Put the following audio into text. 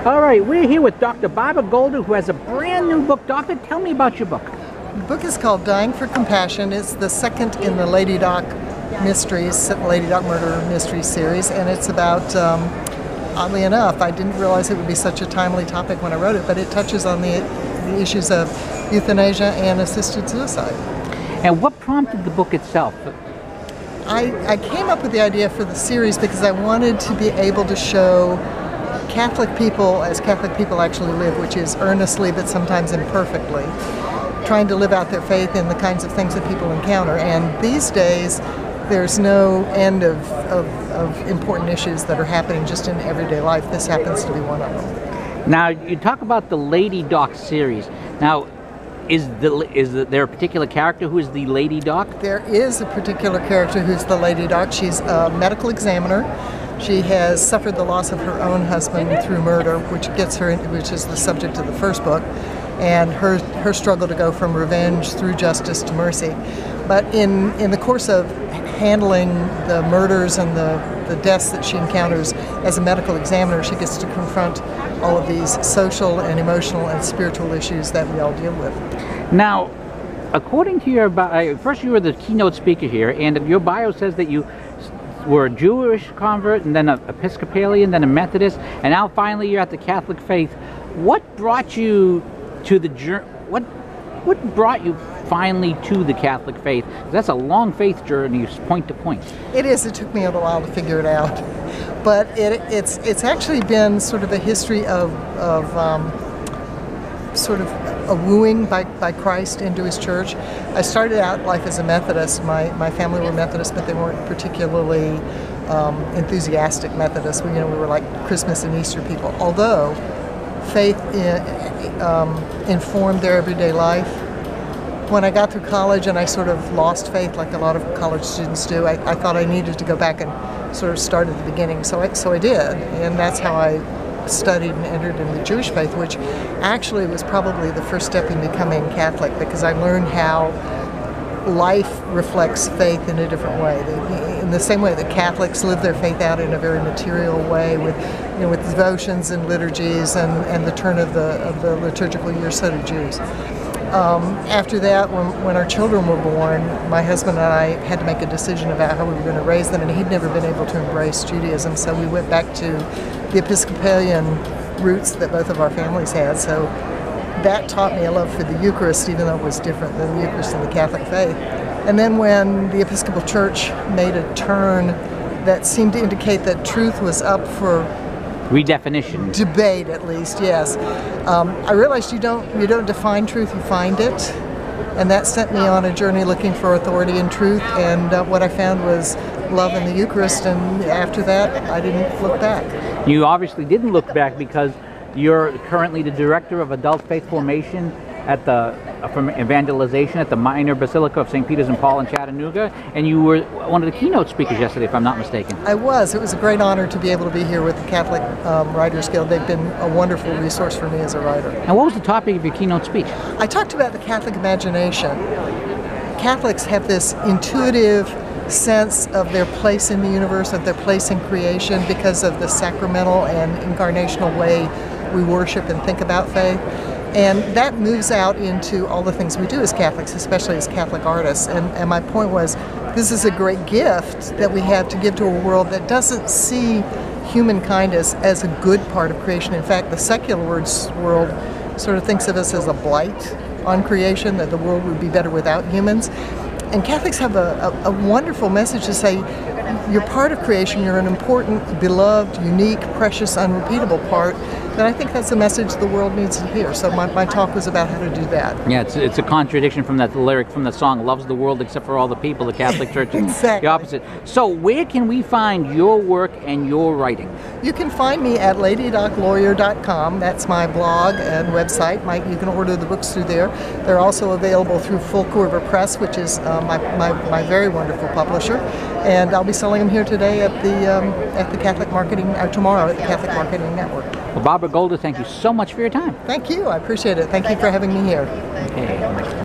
All right, we're here with Dr. Barbara Golder, who has a brand new book. Doctor, tell me about your book. The book is called Dying for Compassion. It's the second in the Lady Doc Mysteries, Lady Doc Murder Mystery series, and it's about, oddly enough, I didn't realize it would be such a timely topic when I wrote it, but it touches on the issues of euthanasia and assisted suicide. And what prompted the book itself? I came up with the idea for the series because I wanted to be able to show Catholic people as Catholic people actually live, which is earnestly but sometimes imperfectly, trying to live out their faith in the kinds of things that people encounter. And these days, there's no end of important issues that are happening just in everyday life. This happens to be one of them. Now, you talk about the Lady Doc series. Now, is there a particular character who is the Lady Doc? There is a particular character who's the Lady Doc. She's a medical examiner. She has suffered the loss of her own husband through murder, which is the subject of the first book, and her struggle to go from revenge through justice to mercy. But in the course of handling the murders and the deaths that she encounters as a medical examiner, she gets to confront all of these social and emotional and spiritual issues that we all deal with. Now, according to your bio, first you were the keynote speaker here, and your bio says that you were a Jewish convert, and then an Episcopalian, then a Methodist, and now finally you're at the Catholic faith. What brought you to what brought you finally to the Catholic faith? That's a long faith journey, point to point. It is. It took me a little while to figure it out, but it's actually been sort of a history of sort of a wooing by Christ into His church. I started out life as a Methodist. My family were Methodist, but they weren't particularly enthusiastic Methodists. We were like Christmas and Easter people. Although faith informed their everyday life. When I got through college and I sort of lost faith, like a lot of college students do, I thought I needed to go back and sort of start at the beginning. So I did, and that's how I studied and entered in the Jewish faith, which actually was probably the first step in becoming Catholic, because I learned how life reflects faith in a different way. In the same way that Catholics live their faith out in a very material way with devotions and liturgies and the turn of the liturgical year, so do Jews. After that, when our children were born, my husband and I had to make a decision about how we were going to raise them, and he'd never been able to embrace Judaism, so we went back to the Episcopalian roots that both of our families had. So that taught me a love for the Eucharist, even though it was different than the Eucharist in the Catholic faith. And then when the Episcopal Church made a turn that seemed to indicate that truth was up for redefinition, debate, at least, yes. I realized you don't define truth, you find it, and that sent me on a journey looking for authority and truth. And what I found was love in the Eucharist, and after that, I didn't look back. You obviously didn't look back, because you're currently the director of adult faith formation at from evangelization at the Minor Basilica of St. Peter's and Paul in Chattanooga, and you were one of the keynote speakers yesterday, if I'm not mistaken. I was. It was a great honor to be able to be here with the Catholic Writers Guild. They've been a wonderful resource for me as a writer. And what was the topic of your keynote speech? I talked about the Catholic imagination. Catholics have this intuitive sense of their place in the universe, of their place in creation, because of the sacramental and incarnational way we worship and think about faith. And that moves out into all the things we do as Catholics, especially as Catholic artists. And my point was, this is a great gift that we have to give to a world that doesn't see humankind as a good part of creation. In fact, the secular world sort of thinks of us as a blight on creation, that the world would be better without humans. And Catholics have a wonderful message to say, you're part of creation, you're an important, beloved, unique, precious, unrepeatable part. And I think that's a message the world needs to hear. So my talk was about how to do that. Yeah, it's a contradiction from that lyric from the song, loves the world except for all the people. The Catholic Church is exactly the opposite. So where can we find your work and your writing? You can find me at ladydoclawyer.com. That's my blog and website. You can order the books through there. They're also available through Full Quiver Press, which is my very wonderful publisher. And I'll be selling them here today at the Catholic Marketing, or tomorrow at the Catholic Marketing Network. Well, Barbara Golder, thank you so much for your time. Thank you. I appreciate it. Thank you for having me here. Okay.